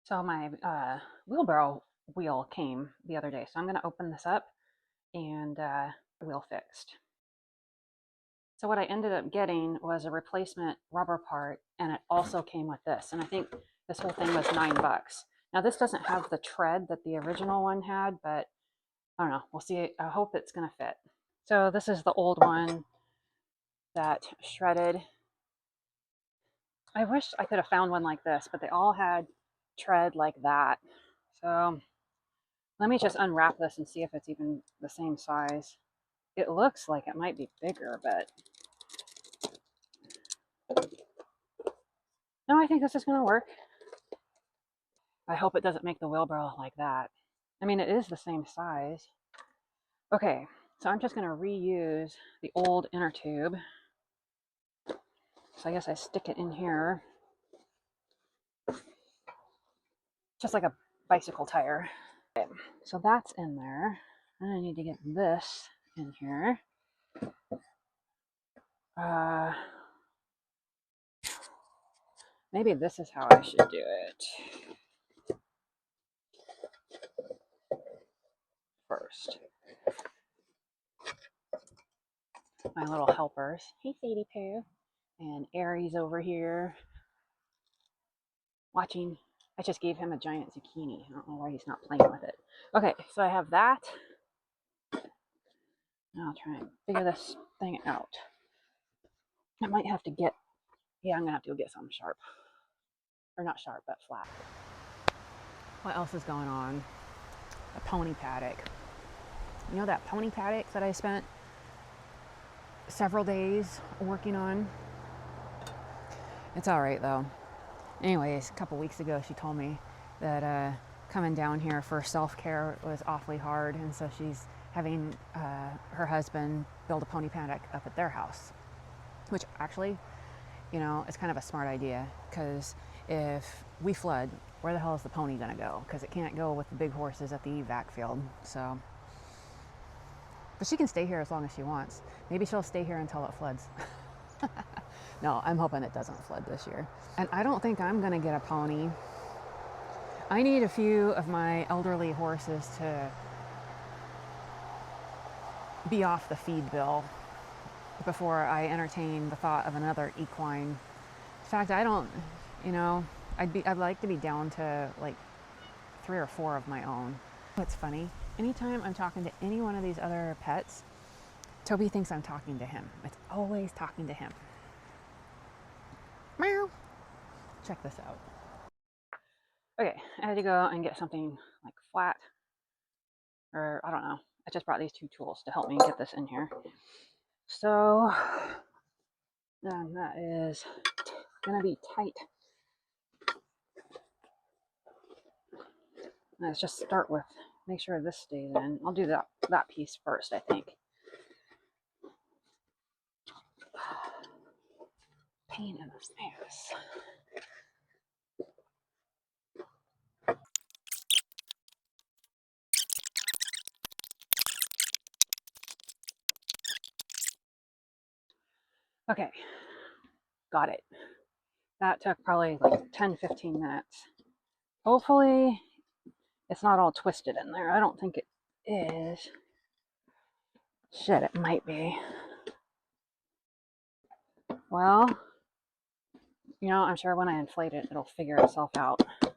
So my wheelbarrow wheel came the other day. So I'm going to open this up and wheel fixed. So what I ended up getting was a replacement rubber part, and it also came with this. And I think this whole thing was $9. Now this doesn't have the tread that the original one had, but I don't know. We'll see. I hope it's going to fit. So this is the old one that shredded. I wish I could have found one like this, but they all had tread like that. So let me just unwrap this and see if it's even the same size. It looks like it might be bigger, but no, I think this is going to work. I hope it doesn't make the wheelbarrow like that. I mean, it is the same size. Okay, so I'm just going to reuse the old inner tube. So I guess I stick it in here, just like a bicycle tire. Okay, so that's in there. And I need to get this in here. Maybe this is how I should do it first. My little helpers. Hey, Sadie Pooh. And Aries over here watching. I just gave him a giant zucchini. I don't know why he's not playing with it. Okay, so I have that. Now I'll try and figure this thing out. I might have to get, yeah, I'm going to have to go get something sharp. Or not sharp, but flat. What else is going on? A pony paddock. You know that pony paddock that I spent several days working on? It's all right though. Anyways, a couple weeks ago she told me that coming down here for self-care was awfully hard, and so she's having her husband build a pony paddock up at their house, which actually, you know, it's kind of a smart idea, because if we flood, where the hell is the pony gonna go? Because it can't go with the big horses at the evac field. So, but she can stay here as long as she wants. Maybe she'll stay here until it floods. No, I'm hoping it doesn't flood this year. And I don't think I'm gonna get a pony. I need a few of my elderly horses to be off the feed bill before I entertain the thought of another equine. In fact, I don't, you know, I'd like to be down to like 3 or 4 of my own. What's funny, anytime I'm talking to any one of these other pets, Toby thinks I'm talking to him. It's always talking to him. Meow. Check this out. Okay, I had to go and get something like flat, or I don't know. I just brought these 2 tools to help me get this in here. So then that is gonna be tight. Let's just start with, make sure this stays in. I'll do that piece first, I think. Pain in the ass. Okay, got it. That took probably like 10-15 minutes. Hopefully it's not all twisted in there. I don't think it is. Shit, it might be. Well, you know, I'm sure when I inflate it, it'll figure itself out. I'm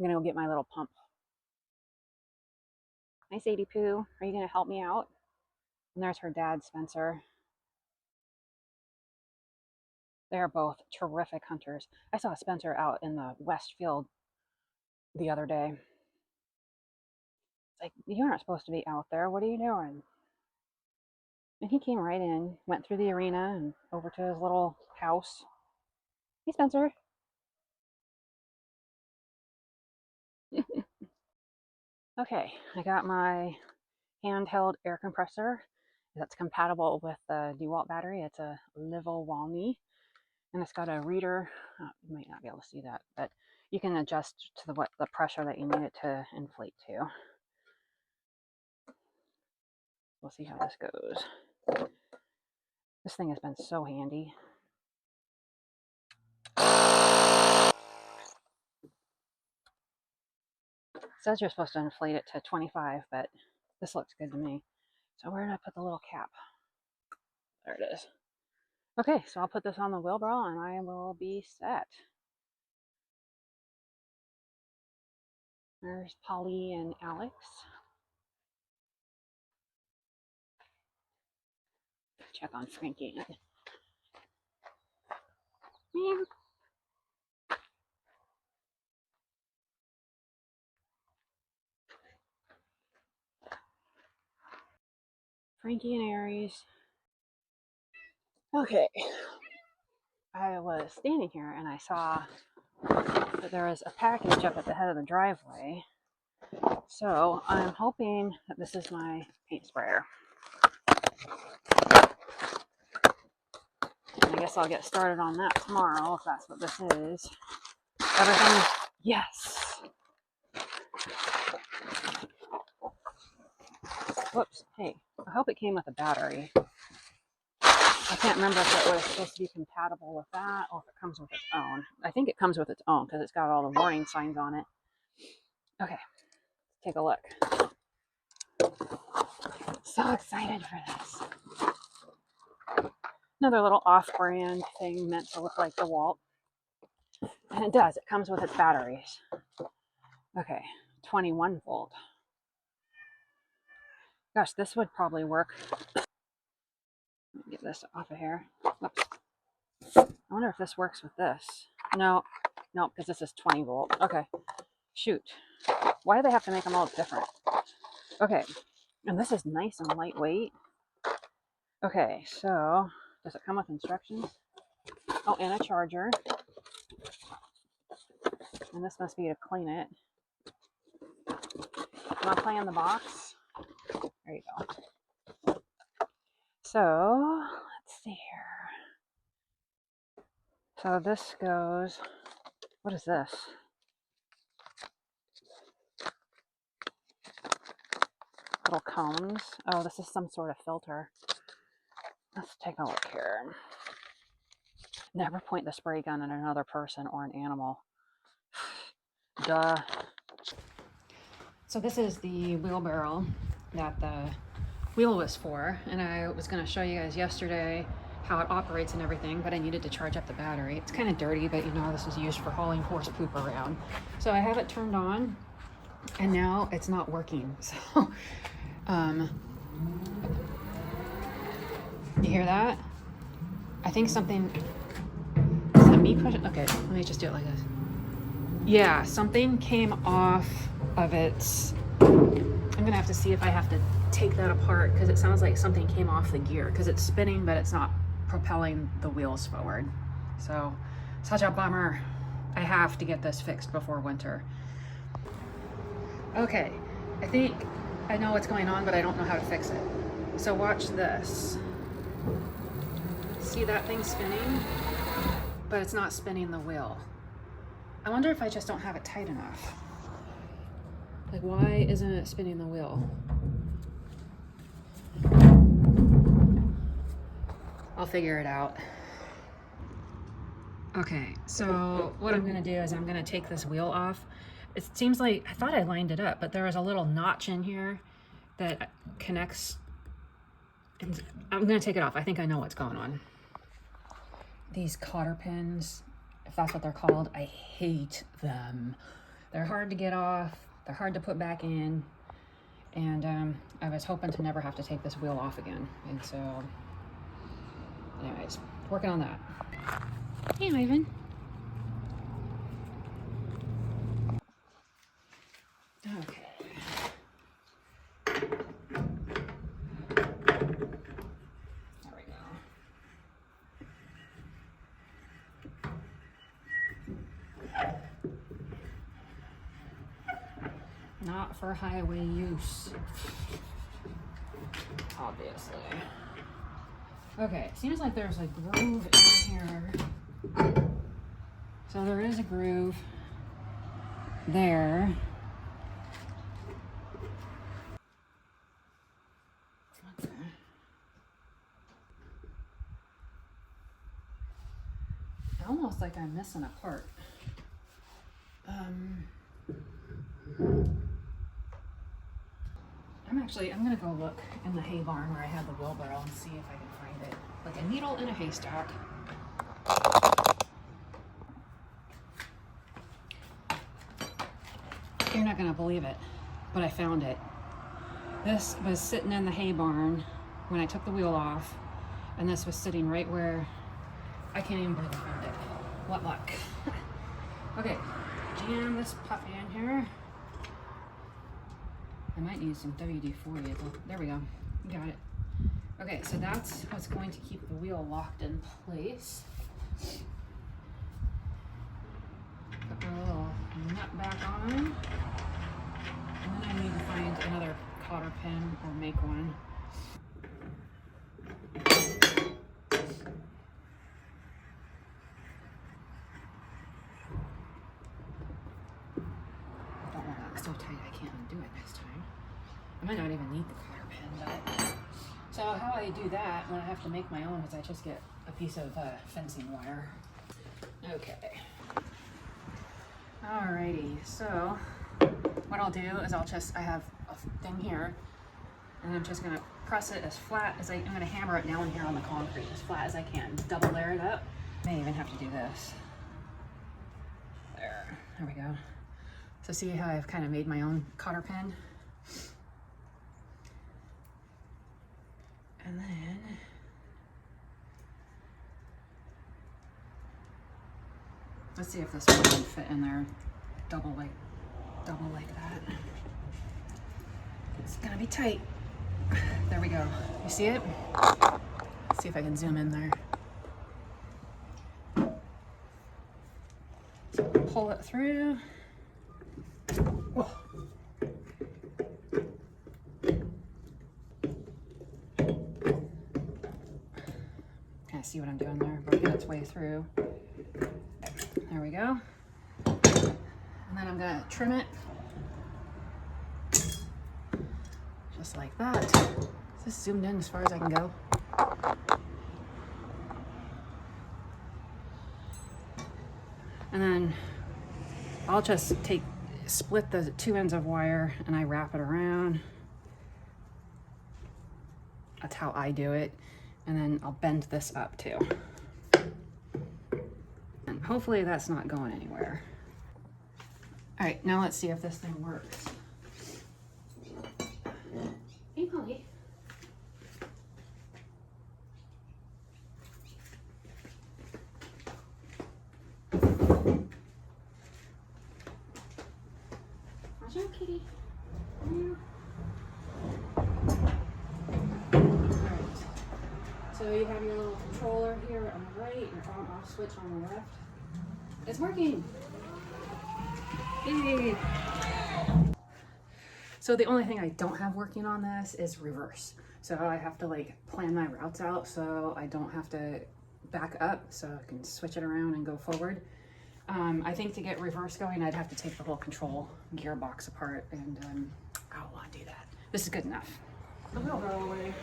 gonna go get my little pump. Hi, Sadie Pooh. Are you gonna help me out? And there's her dad, Spencer. They're both terrific hunters. I saw Spencer out in the west field the other day. It's like, you aren't supposed to be out there. What are you doing? And he came right in, went through the arena and over to his little house. Hey, Spencer. Okay, I got my handheld air compressor that's compatible with the DeWalt battery. It's a Livell Walney, and it's got a reader. You might not be able to see that, but you can adjust to the pressure that you need it to inflate to. We'll see how this goes. This thing has been so handy. says you're supposed to inflate it to 25, but this looks good to me. So where did I put the little cap? There it is. Okay, so I'll put this on the wheelbarrow and I will be set. There's Polly and Alex. Check on Frankie. Meow. Frankie and Aries. Okay. I was standing here and I saw that there was a package up at the head of the driveway. So I'm hoping that this is my paint sprayer. And I guess I'll get started on that tomorrow if that's what this is. Everything, yes. Whoops, hey, I hope it came with a battery. I can't remember if it was supposed to be compatible with that or if it comes with its own. I think it comes with its own because it's got all the warning signs on it. Okay, take a look. So excited for this. Another little off-brand thing meant to look like DeWalt. And it does, it comes with its batteries. Okay, 21 volt. Gosh, this would probably work. Let me get this off of here. Whoops. I wonder if this works with this. No, because this is 20 volt. Okay, shoot. Why do they have to make them all different? Okay, and this is nice and lightweight. Okay, so does it come with instructions? Oh, and a charger. And this must be to clean it. Can I play in the box? There you go. So, let's see here. So this goes, what is this? Little cones. Oh, this is some sort of filter. Let's take a look here. Never point the spray gun at another person or an animal. Duh. So this is the wheelbarrow that the wheel was for, and I was going to show you guys yesterday how it operates and everything, but I needed to charge up the battery. It's kind of dirty, but you know this is used for hauling horse poop around. So I have it turned on, and now it's not working. So, you hear that? I think something, is that me pushing? Okay, let me just do it like this. Yeah, something came off of its, I'm gonna have to see if I have to take that apart because it sounds like something came off the gear because it's spinning, but it's not propelling the wheels forward. So, such a bummer. I have to get this fixed before winter. Okay, I think I know what's going on, but I don't know how to fix it. So watch this. See that thing spinning? But it's not spinning the wheel. I wonder if I just don't have it tight enough. Like, why isn't it spinning the wheel? I'll figure it out. Okay, so what I'm gonna do is I'm gonna take this wheel off. It seems like, I thought I lined it up, but there was a little notch in here that connects. And I'm gonna take it off. I think I know what's going on. These cotter pins, if that's what they're called, I hate them. They're hard to get off, they're hard to put back in, and I was hoping to never have to take this wheel off again. And so, anyways, working on that. Hey, Ivan. Okay. There we go. Not for highway use, obviously. Okay, seems like there's a groove in here. So there is a groove there. Okay. Almost like I'm missing a part. Actually, I'm gonna go look in the hay barn where I had the wheelbarrow and see if I can find it. Like a needle in a haystack. You're not gonna believe it, but I found it. This was sitting in the hay barn when I took the wheel off, and this was sitting right where I can't even believe I found it. What luck. Okay, jam this puppy in here. I might need some WD-40. There we go. Got it. Okay, so that's what's going to keep the wheel locked in place. Put the little nut back on. And then I need to find another cotter pin or make one. Don't want that so tight I can't undo it this time. I might not even need the cotter pin, but... So how I do that when I have to make my own is I just get a piece of fencing wire. Okay. Alrighty, so what I'll do is I have a thing here, and I'm just gonna press it as flat as I'm gonna hammer it down here on the concrete as flat as I can. Double layer it up. May even have to do this. There we go. So see how I've kind of made my own cotter pin? And then let's see if this one can fit in there double like that. It's gonna be tight. There we go. You see it? Let's see if I can zoom in there. Pull it through. Whoa. Kind of see what I'm doing there, working its way through. There we go. And then I'm gonna trim it. Just like that. Is this zoomed in as far as I can go? And then I'll just split the two ends of wire and I wrap it around. That's how I do it. And then I'll bend this up too. And hopefully that's not going anywhere. All right, now let's see if this thing works. Hey, Polly. Watch out, kitty. So you have your little controller here on the right, your on-off switch on the left. It's working. Yay. So the only thing I don't have working on this is reverse. So I have to like plan my routes out so I don't have to back up, so I can switch it around and go forward. I think to get reverse going, I'd have to take the whole control gearbox apart, and I don't want to do that. This is good enough. The wheelbarrow away.